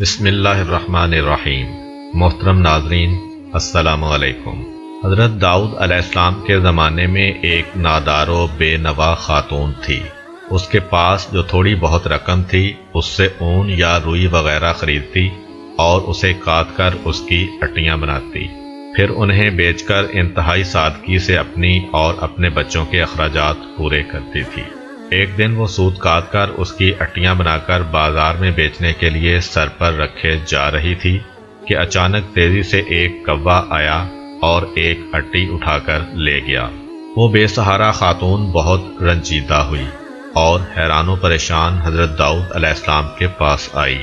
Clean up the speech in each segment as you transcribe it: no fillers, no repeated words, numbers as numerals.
بسم اللہ الرحمن الرحیم۔ محترم ناظرین، السلام علیکم۔ حضرت داؤد علیہ السلام کے زمانے میں ایک نادار و بے نوا خاتون تھی۔ اس کے پاس جو تھوڑی بہت رقم تھی اس سے اون یا روئی وغیرہ خریدتی اور اسے کاٹ کر اس کی اٹیاں بناتی، پھر انہیں بیچ کر انتہائی سادگی سے اپنی اور اپنے بچوں کے اخراجات پورے کرتی تھی۔ ایک دن وہ سوت کاٹ کر اس کی اٹیاں بنا کر بازار میں بیچنے کے لیے سر پر رکھے جا رہی تھی کہ اچانک تیزی سے ایک کوا آیا اور ایک اٹی اٹھا کر لے گیا۔ وہ بے سہارا خاتون بہت رنجیدہ ہوئی اور حیران و پریشان حضرت داؤد علیہ السلام کے پاس آئی،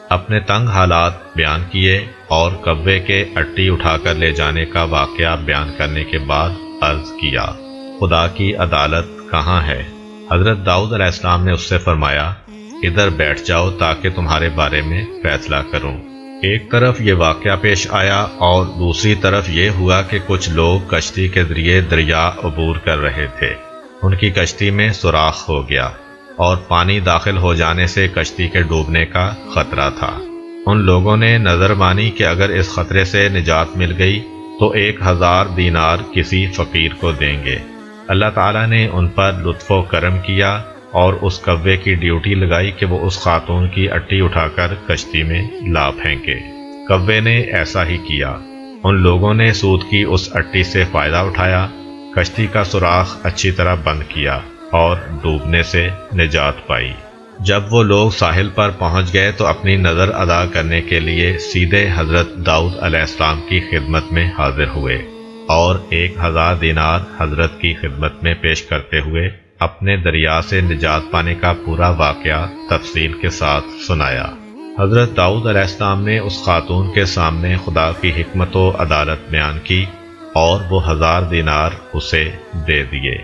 اپنے تنگ حالات بیان کیے اور کوے کے اٹی اٹھا کر لے جانے کا واقعہ بیان کرنے کے بعد عرض کیا، خدا کی عدالت کہاں ہے؟ حضرت داؤد علیہ السلام نے اس سے فرمایا، ادھر بیٹھ جاؤ تاکہ تمہارے بارے میں فیصلہ کروں۔ ایک طرف یہ واقعہ پیش آیا اور دوسری طرف یہ ہوا کہ کچھ لوگ کشتی کے ذریعے دریا عبور کر رہے تھے۔ ان کی کشتی میں سوراخ ہو گیا اور پانی داخل ہو جانے سے کشتی کے ڈوبنے کا خطرہ تھا۔ ان لوگوں نے نظر مانی کہ اگر اس خطرے سے نجات مل گئی تو 1000 دینار کسی فقیر کو دیں گے۔ اللہ تعالیٰ نے ان پر لطف و کرم کیا اور اس کوے کی ڈیوٹی لگائی کہ وہ اس خاتون کی اٹی اٹھا کر کشتی میں لا پھینکے۔ کوے نے ایسا ہی کیا۔ ان لوگوں نے سود کی اس اٹی سے فائدہ اٹھایا، کشتی کا سوراخ اچھی طرح بند کیا اور ڈوبنے سے نجات پائی۔ جب وہ لوگ ساحل پر پہنچ گئے تو اپنی نظر ادا کرنے کے لیے سیدھے حضرت داؤد علیہ السلام کی خدمت میں حاضر ہوئے اور 1000 دینار حضرت کی خدمت میں پیش کرتے ہوئے اپنے دریا سے نجات پانے کا پورا واقعہ تفصیل کے ساتھ سنایا۔ حضرت داؤد علیہ السلام نے اس خاتون کے سامنے خدا کی حکمت و عدالت بیان کی اور وہ 1000 دینار اسے دے دیے۔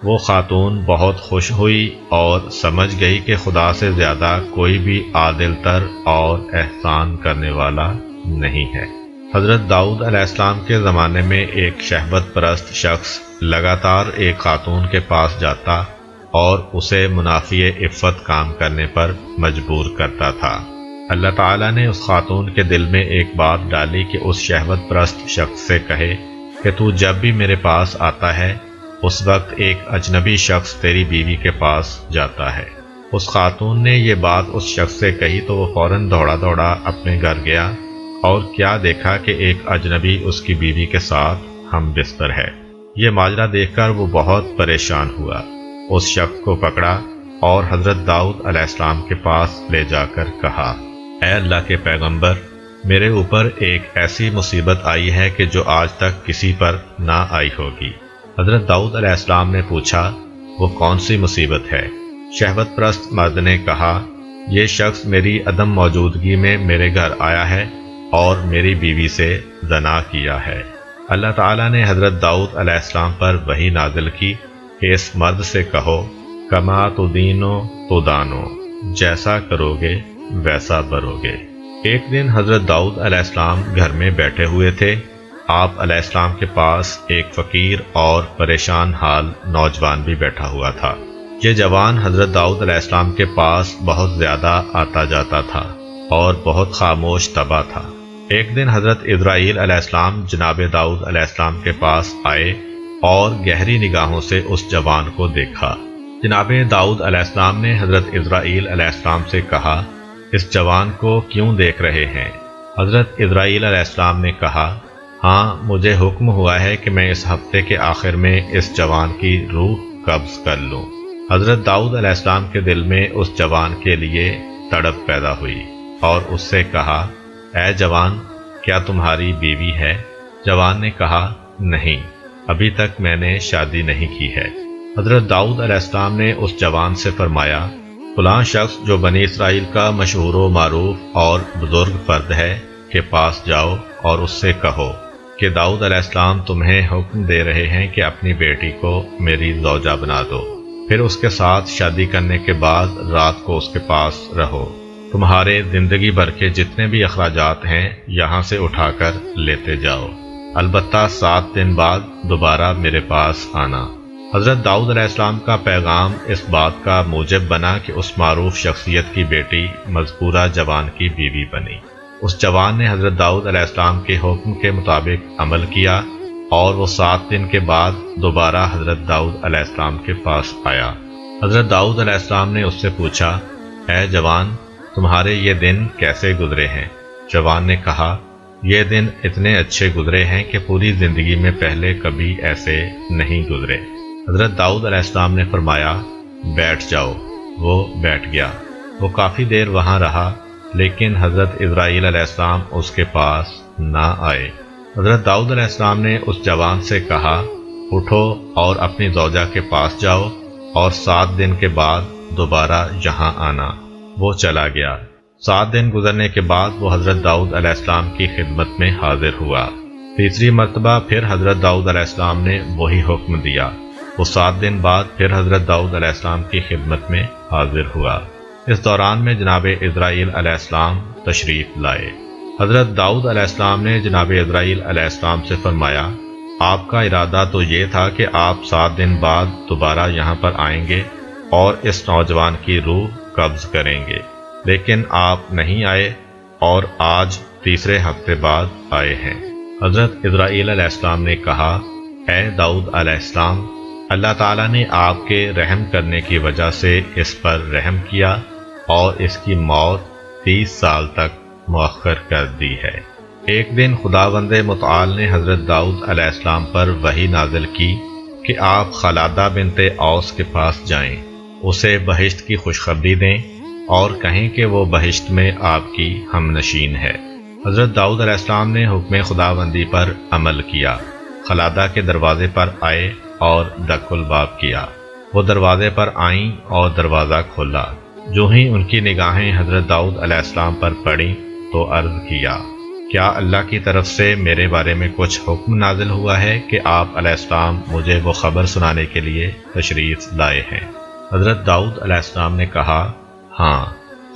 وہ خاتون بہت خوش ہوئی اور سمجھ گئی کہ خدا سے زیادہ کوئی بھی عادل تر اور احسان کرنے والا نہیں ہے۔ حضرت داؤد علیہ السلام کے زمانے میں ایک شہوت پرست شخص لگاتار ایک خاتون کے پاس جاتا اور اسے منافی عفت کام کرنے پر مجبور کرتا تھا۔ اللہ تعالیٰ نے اس خاتون کے دل میں ایک بات ڈالی کہ اس شہوت پرست شخص سے کہے کہ تو جب بھی میرے پاس آتا ہے اس وقت ایک اجنبی شخص تیری بیوی کے پاس جاتا ہے۔ اس خاتون نے یہ بات اس شخص سے کہی تو وہ فوراً دوڑا دوڑا اپنے گھر گیا اور کیا دیکھا کہ ایک اجنبی اس کی بیوی کے ساتھ ہم بستر ہے۔ یہ ماجرا دیکھ کر وہ بہت پریشان ہوا، اس شخص کو پکڑا اور حضرت داؤد علیہ السلام کے پاس لے جا کر کہا، اے اللہ کے پیغمبر، میرے اوپر ایک ایسی مصیبت آئی ہے کہ جو آج تک کسی پر نہ آئی ہوگی۔ حضرت داؤد علیہ السلام نے پوچھا، وہ کون سی مصیبت ہے؟ شہوت پرست مرد نے کہا، یہ شخص میری عدم موجودگی میں میرے گھر آیا ہے اور میری بیوی سے زنا کیا ہے۔ اللہ تعالیٰ نے حضرت داؤد علیہ السلام پر وحی نازل کی کہ اس مرد سے کہو، کما تدینو تدانو، جیسا کرو گے ویسا بھرو گے۔ ایک دن حضرت داؤد علیہ السلام گھر میں بیٹھے ہوئے تھے۔ آپ علیہ السلام کے پاس ایک فقیر اور پریشان حال نوجوان بھی بیٹھا ہوا تھا۔ یہ جوان حضرت داؤد علیہ السلام کے پاس بہت زیادہ آتا جاتا تھا اور بہت خاموش طبع تھا۔ ایک دن حضرت اسرائیل علیہ السلام جناب داؤد علیہ السلام کے پاس آئے اور گہری نگاہوں سے اس جوان کو دیکھا۔ جناب داؤد علیہ السلام نے حضرت اسرائیل علیہ السلام سے کہا، اس جوان کو کیوں دیکھ رہے ہیں؟ حضرت اسرائیل علیہ السلام نے کہا، ہاں، مجھے حکم ہوا ہے کہ میں اس ہفتے کے آخر میں اس جوان کی روح قبض کر لوں۔ حضرت داؤد علیہ السلام کے دل میں اس جوان کے لیے تڑپ پیدا ہوئی اور اس سے کہا، اے جوان، کیا تمہاری بیوی ہے؟ جوان نے کہا، نہیں، ابھی تک میں نے شادی نہیں کی ہے۔ حضرت داؤد علیہ السلام نے اس جوان سے فرمایا، فلاں شخص جو بنی اسرائیل کا مشہور و معروف اور بزرگ فرد ہے کے پاس جاؤ اور اس سے کہو کہ داؤد علیہ السلام تمہیں حکم دے رہے ہیں کہ اپنی بیٹی کو میری زوجہ بنا دو، پھر اس کے ساتھ شادی کرنے کے بعد رات کو اس کے پاس رہو۔ تمہارے زندگی بھر کے جتنے بھی اخراجات ہیں یہاں سے اٹھا کر لیتے جاؤ، البتہ 7 دن بعد دوبارہ میرے پاس آنا۔ حضرت داؤد علیہ السلام کا پیغام اس بات کا موجب بنا کہ اس معروف شخصیت کی بیٹی مذکورہ جوان کی بیوی بنی۔ اس جوان نے حضرت داؤد علیہ السلام کے حکم کے مطابق عمل کیا اور وہ 7 دن کے بعد دوبارہ حضرت داؤد علیہ السلام کے پاس آیا۔ حضرت داؤد علیہ السلام نے اس سے پوچھا، اے جوان، تمہارے یہ دن کیسے گزرے ہیں؟ جوان نے کہا، یہ دن اتنے اچھے گزرے ہیں کہ پوری زندگی میں پہلے کبھی ایسے نہیں گزرے۔ حضرت داؤد علیہ السلام نے فرمایا، بیٹھ جاؤ۔ وہ بیٹھ گیا۔ وہ کافی دیر وہاں رہا، لیکن حضرت اسرائیل علیہ السلام اس کے پاس نہ آئے۔ حضرت داؤد علیہ السلام نے اس جوان سے کہا، اٹھو اور اپنی زوجہ کے پاس جاؤ اور 7 دن کے بعد دوبارہ یہاں آنا۔ وہ چلا گیا۔ 7 دن گزرنے کے بعد وہ حضرت داؤد علیہ السلام کی خدمت میں حاضر ہوا۔ تیسری مرتبہ پھر حضرت داؤد علیہ السلام نے وہی حکم دیا۔ وہ 7 دن بعد پھر حضرت داؤد علیہ السلام کی خدمت میں حاضر ہوا۔ اس دوران میں جناب اسرائیل علیہ السلام تشریف لائے۔ حضرت داؤد علیہ السلام نے جناب اسرائیل علیہ السلام سے فرمایا، آپ کا ارادہ تو یہ تھا کہ آپ 7 دن بعد دوبارہ یہاں پر آئیں گے اور اس نوجوان کی روح قبض کریں گے، لیکن آپ نہیں آئے اور آج تیسرے ہفتے بعد آئے ہیں۔ حضرت اسرائیل علیہ السلام نے کہا، اے داؤد علیہ السلام، اللہ تعالیٰ نے آپ کے رحم کرنے کی وجہ سے اس پر رحم کیا اور اس کی موت 30 سال تک مؤخر کر دی ہے۔ ایک دن خداوند متعال نے حضرت داؤد علیہ السلام پر وحی نازل کی کہ آپ خلادہ بنت اوس کے پاس جائیں، اسے بہشت کی خوشخبری دیں اور کہیں کہ وہ بہشت میں آپ کی ہم نشین ہے۔ حضرت داؤد علیہ السلام نے حکم خداوندی پر عمل کیا، خلادہ کے دروازے پر آئے اور دق الباب کیا۔ وہ دروازے پر آئیں اور دروازہ کھولا۔ جو ہی ان کی نگاہیں حضرت داؤد علیہ السلام پر پڑیں تو عرض کیا، کیا اللہ کی طرف سے میرے بارے میں کچھ حکم نازل ہوا ہے کہ آپ علیہ السلام مجھے وہ خبر سنانے کے لیے تشریف لائے ہیں؟ حضرت داؤد علیہ السلام نے کہا، ہاں۔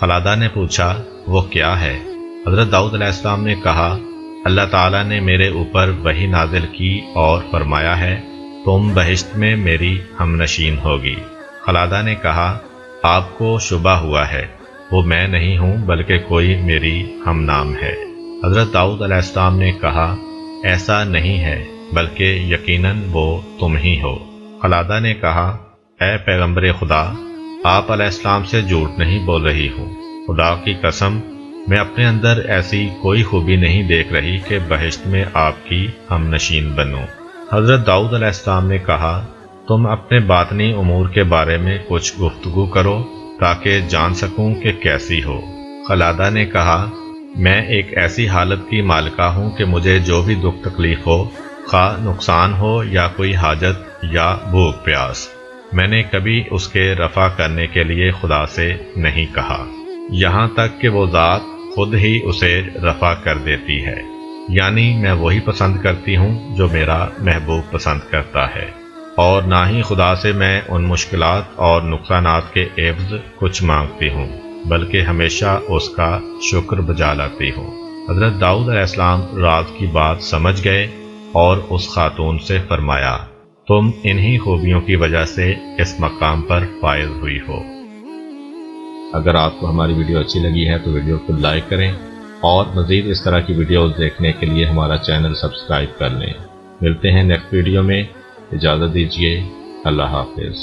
خلادہ نے پوچھا، وہ کیا ہے؟ حضرت داؤد علیہ السلام نے کہا، اللہ تعالیٰ نے میرے اوپر وحی نازل کی اور فرمایا ہے، تم بہشت میں میری ہم نشین ہوگی۔ خلادہ نے کہا، آپ کو شبہ ہوا ہے، وہ میں نہیں ہوں بلکہ کوئی میری ہم نام ہے۔ حضرت داؤد علیہ السلام نے کہا، ایسا نہیں ہے بلکہ یقیناً وہ تم ہی ہو۔ خلادہ نے کہا، اے پیغمبر خدا، آپ علیہ السلام سے جھوٹ نہیں بول رہی ہوں، خدا کی قسم میں اپنے اندر ایسی کوئی خوبی نہیں دیکھ رہی کہ بہشت میں آپ کی ہم نشین بنوں۔ حضرت داؤد علیہ السلام نے کہا، تم اپنے باطنی امور کے بارے میں کچھ گفتگو کرو تاکہ جان سکوں کہ کیسی ہو۔ خلادہ نے کہا، میں ایک ایسی حالت کی مالکہ ہوں کہ مجھے جو بھی دکھ تکلیف ہو، خواہ نقصان ہو یا کوئی حاجت یا بھوک پیاس، میں نے کبھی اس کے رفع کرنے کے لیے خدا سے نہیں کہا، یہاں تک کہ وہ ذات خود ہی اسے رفع کر دیتی ہے، یعنی میں وہی پسند کرتی ہوں جو میرا محبوب پسند کرتا ہے، اور نہ ہی خدا سے میں ان مشکلات اور نقصانات کے عوض کچھ مانگتی ہوں، بلکہ ہمیشہ اس کا شکر بجا لاتی ہوں۔ حضرت داؤد علیہ السلام راز کی بات سمجھ گئے اور اس خاتون سے فرمایا، تم انہی خوبیوں کی وجہ سے اس مقام پر فائز ہوئی ہو۔ اگر آپ کو ہماری ویڈیو اچھی لگی ہے تو ویڈیو کو لائک کریں اور مزید اس طرح کی ویڈیوز دیکھنے کے لیے ہمارا چینل سبسکرائب کر لیں۔ ملتے ہیں نیکسٹ ویڈیو میں، اجازت دیجیے، اللہ حافظ۔